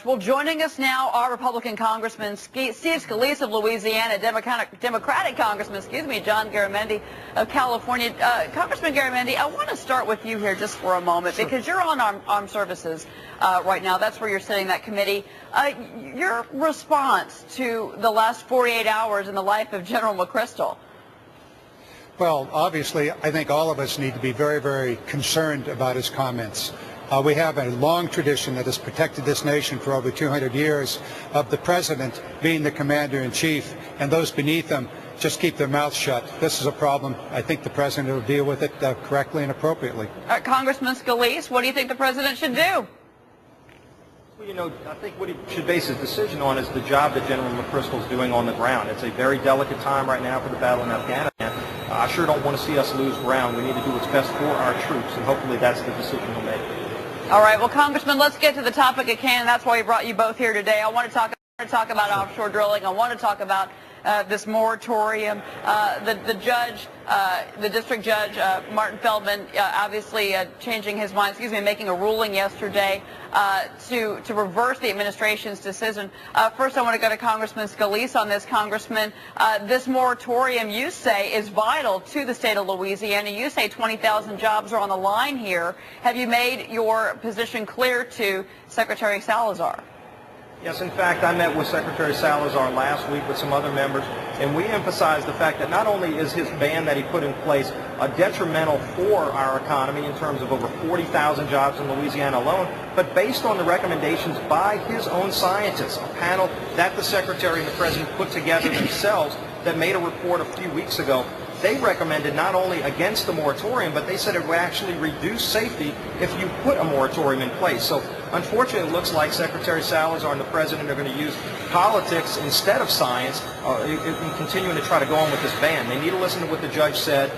Well, joining us now are Republican Congressman Steve Scalise of Louisiana, Democratic Congressman, John Garamendi of California. Congressman Garamendi, I want to start with you here just for a moment, because you're on armed services right now. That's where you're sitting, that committee. Your response to the last 48 hours in the life of General McChrystal? Well, obviously, I think all of us need to be very, very concerned about his comments. We have a long tradition that has protected this nation for over 200 years of the president being the commander-in-chief, and those beneath him just keep their mouths shut. This is a problem. I think the president will deal with it correctly and appropriately. Congressman Scalise, what do you think the president should do? Well, you know, I think what he should base his decision on is the job that General McChrystal is doing on the ground. It's a very delicate time right now for the battle in Afghanistan. I sure don't want to see us lose ground. We need to do what's best for our troops, and hopefully that's the decision he'll make. All right, well, Congressman, let's get to the topic at hand. That's why we brought you both here today. I want to talk about offshore drilling. I want to talk about this moratorium. The district judge, Martin Feldman, obviously changing his mind, making a ruling yesterday to reverse the administration's decision. First, I want to go to Congressman Scalise on this. Congressman, this moratorium, you say, is vital to the state of Louisiana. You say 20,000 jobs are on the line here. Have you made your position clear to Secretary Salazar? Yes, in fact, I met with Secretary Salazar last week with some other members, and we emphasized the fact that not only is his ban that he put in place detrimental for our economy in terms of over 40,000 jobs in Louisiana alone, but based on the recommendations by his own scientists, a panel that the Secretary and the President put together themselves that made a report a few weeks ago. They recommended not only against the moratorium, but they said it would actually reduce safety if you put a moratorium in place. So unfortunately, it looks like Secretary Salazar and the President are going to use politics instead of science in continuing to try to go on with this ban. They need to listen to what the judge said,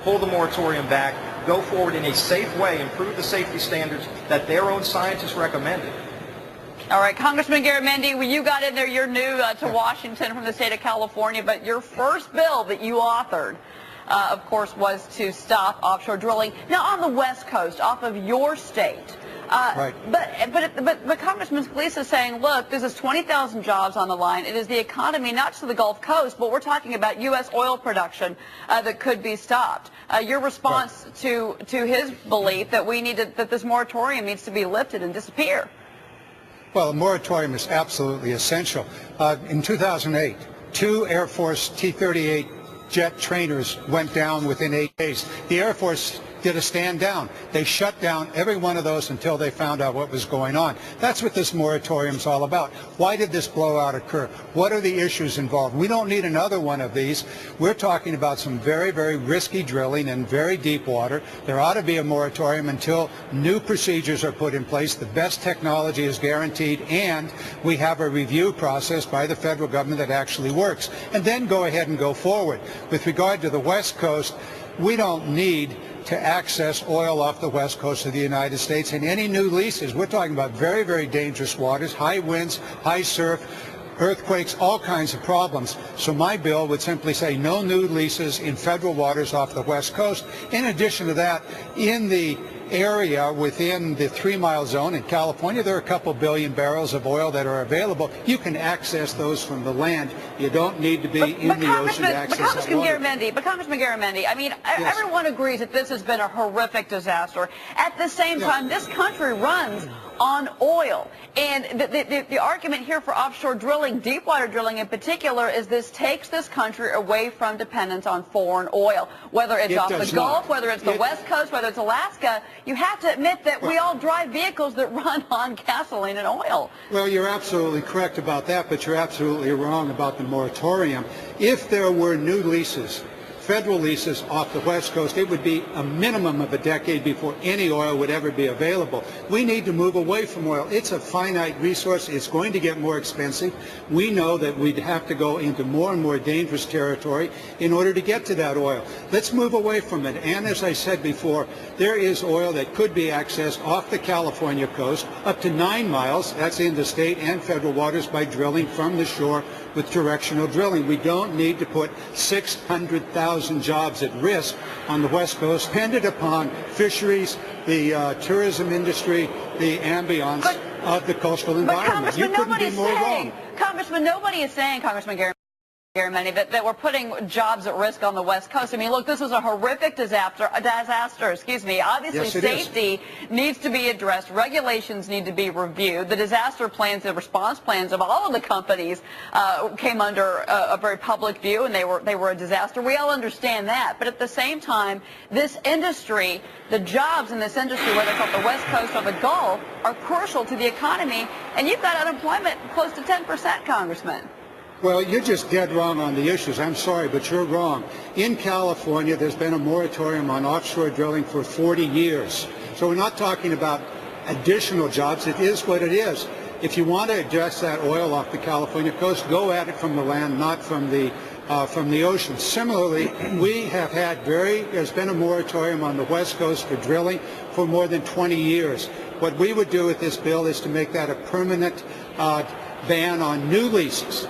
pull the moratorium back, go forward in a safe way, improve the safety standards that their own scientists recommended. All right, Congressman Garamendi, when you got in there, you're new to Washington from the state of California, but your first bill that you authored, of course, was to stop offshore drilling. Now, on the West Coast, off of your state. Right. But Congressman Scalise is saying, look, this is 20,000 jobs on the line. It is the economy, not just of the Gulf Coast, but we're talking about U.S. oil production that could be stopped. Your response to his belief that this moratorium needs to be lifted and disappear? Well, a moratorium is absolutely essential. In 2008, 2 Air Force T-38 jet trainers went down within 8 days. The Air Force did a stand down. They shut down every one of those until they found out what was going on. That's what this moratorium is all about. Why did this blowout occur? What are the issues involved? We don't need another one of these. We're talking about some very, very risky drilling in very deep water. There ought to be a moratorium until new procedures are put in place, the best technology is guaranteed, and we have a review process by the federal government that actually works. And then go ahead and go forward. With regard to the West Coast, we don't need to access oil off the west coast of the United States in any new leases. We're talking about very, very dangerous waters, high winds, high surf, earthquakes, all kinds of problems. So my bill would simply say no new leases in federal waters off the west coast. In addition to that, in the area within the 3-mile zone in California, there are a couple billion barrels of oil that are available. You can access those from the land. You don't need to be in the ocean to access that water. But Congressman Garamendi, I mean, yes. Everyone agrees that this has been a horrific disaster. At the same time, this country runs on oil. And the argument here for offshore drilling, deep water drilling in particular, is this takes this country away from dependence on foreign oil. Whether it's off the Gulf, whether it's the West Coast, whether it's Alaska, you have to admit that we all drive vehicles that run on gasoline and oil. Well, you're absolutely correct about that, but you're absolutely wrong about the moratorium. If there were new leases, federal leases off the West Coast, it would be a minimum of a decade before any oil would ever be available. We need to move away from oil. It's a finite resource. It's going to get more expensive. We know that we'd have to go into more and more dangerous territory in order to get to that oil. Let's move away from it. And as I said before, there is oil that could be accessed off the California coast up to 9 miles. That's into state and federal waters by drilling from the shore with directional drilling. We don't need to put 600,000 jobs at risk on the West Coast, dependent upon fisheries, the tourism industry, the ambience. of the coastal But environment. You couldn't be more wrong. Congressman, nobody is saying, Congressman Garamendi, that we're putting jobs at risk on the West Coast. I mean, look, this is a horrific disaster. Obviously, safety needs to be addressed. Regulations need to be reviewed. The disaster plans, the response plans of all of the companies came under a very public view, and they were a disaster. We all understand that. But at the same time, this industry, the jobs in this industry, whether it's on the West Coast or the Gulf, are crucial to the economy. And you've got unemployment close to 10%, Congressman. Well, you're just dead wrong on the issues. I'm sorry, but you're wrong. In California, there's been a moratorium on offshore drilling for 40 years. So we're not talking about additional jobs. It is what it is. If you want to address that oil off the California coast, go at it from the land, not from the ocean. Similarly, there's been a moratorium on the West Coast for drilling for more than 20 years. What we would do with this bill is to make that a permanent ban on new leases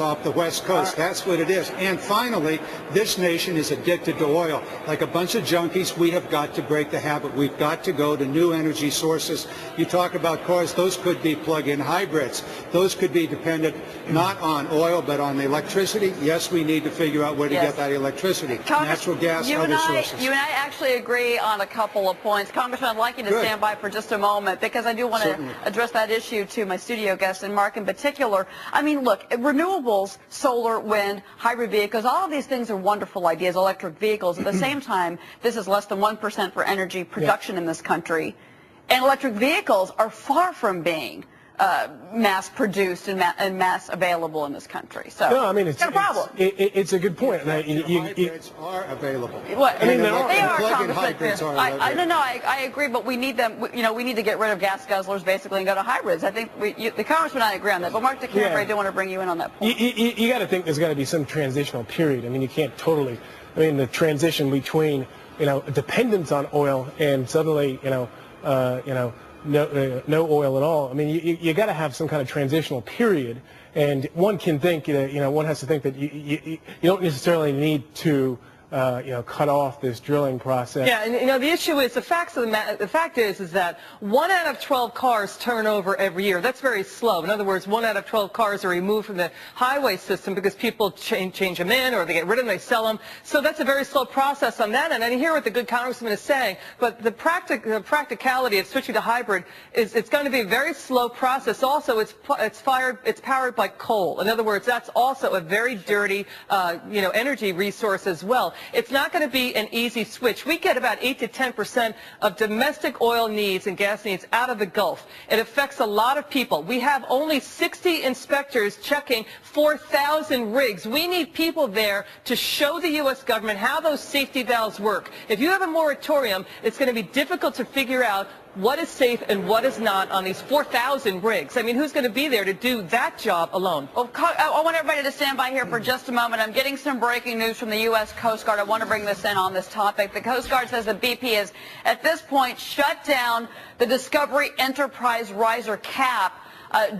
off the West Coast. That's what it is. And finally, this nation is addicted to oil. Like a bunch of junkies, we have got to break the habit. We've got to go to new energy sources. You talk about cars, those could be plug-in hybrids. Those could be dependent not on oil, but on electricity. Yes, we need to figure out where to get that electricity. Natural gas, other sources. You and I actually agree on a couple of points. Congressman, I'd like you to stand by for just a moment, because I do want to address that issue to my studio guest, and Mark in particular. I mean, look, renewables, solar, wind, hybrid vehicles, all of these things are wonderful ideas, electric vehicles. At the same time, this is less than 1% for energy production in this country. And electric vehicles are far from being mass-produced and mass available in this country. So no, I mean, it's a problem. It's a good point. Hybrids are available. What? I mean, they are. Plug-in hybrids are available. I agree, but we need them. We need to get rid of gas guzzlers basically and go to hybrids. I think the Congressman and I agree on that. But Mark DeCamp, I do want to bring you in on that point. You got to think there's got to be some transitional period. I mean, you can't totally. I mean, the transition between dependence on oil and suddenly no oil at all. I mean, you got to have some kind of transitional period, and one can think one has to think that you don't necessarily need to cut off this drilling process. Yeah, and the issue is the fact is that 1 out of 12 cars turn over every year. That's very slow. In other words, 1 out of 12 cars are removed from the highway system because people change them in, or they get rid of them, they sell them. So that's a very slow process on that end. And I hear what the good congressman is saying, but the practicality of switching to hybrid is it's going to be a very slow process. Also, it's powered by coal. In other words, that's also a very dirty energy resource as well. It's not going to be an easy switch. We get about 8 to 10% of domestic oil needs and gas needs out of the Gulf. It affects a lot of people. We have only 60 inspectors checking 4,000 rigs. We need people there to show the U.S. government how those safety valves work. If you have a moratorium, it's going to be difficult to figure out what is safe and what is not on these 4,000 rigs. I mean, who's going to be there to do that job alone? Well, I want everybody to stand by here for just a moment. I'm getting some breaking news from the U.S. Coast Guard. I want to bring this in on this topic. The Coast Guard says that BP has, at this point, shut down the Discovery Enterprise riser cap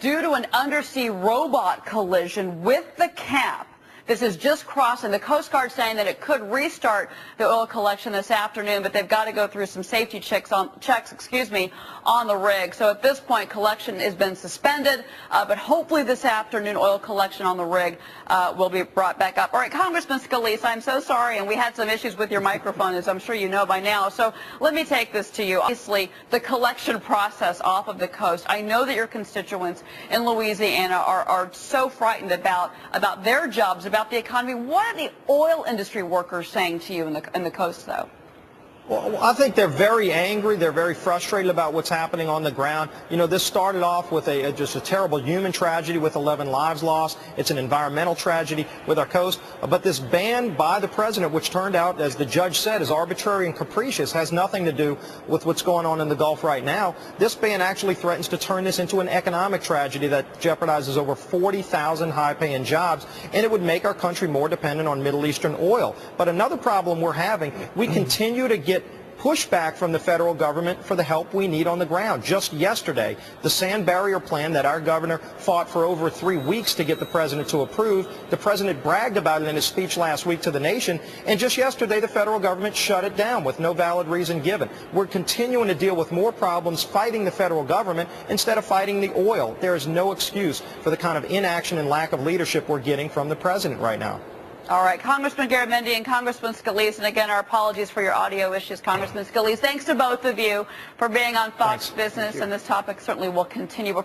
due to an undersea robot collision with the cap. This is just crossing. The Coast Guard saying that it could restart the oil collection this afternoon, but they've got to go through some safety checks on the rig. So at this point, collection has been suspended, but hopefully this afternoon, oil collection on the rig will be brought back up. All right, Congressman Scalise, I'm so sorry, and we had some issues with your microphone, as I'm sure you know by now. So let me take this to you. Obviously, the collection process off of the coast. I know that your constituents in Louisiana are so frightened about their jobs, about the economy. What are the oil industry workers saying to you in the coast, though? Well, I think they're very angry. They're very frustrated about what's happening on the ground. This started off with just a terrible human tragedy with 11 lives lost. It's an environmental tragedy with our coast. But this ban by the president, which turned out, as the judge said, is arbitrary and capricious, has nothing to do with what's going on in the Gulf right now. This ban actually threatens to turn this into an economic tragedy that jeopardizes over 40,000 high-paying jobs, and it would make our country more dependent on Middle Eastern oil. But another problem we're having, we continue to get pushback from the federal government for the help we need on the ground. Just yesterday, the sand barrier plan that our governor fought for over 3 weeks to get the president to approve, the president bragged about it in his speech last week to the nation, and just yesterday the federal government shut it down with no valid reason given. We're continuing to deal with more problems fighting the federal government instead of fighting the oil. There is no excuse for the kind of inaction and lack of leadership we're getting from the president right now. All right, Congressman Garamendi and Congressman Scalise, and again, our apologies for your audio issues, Congressman Scalise. Thanks to both of you for being on Fox Business, and this topic certainly will continue.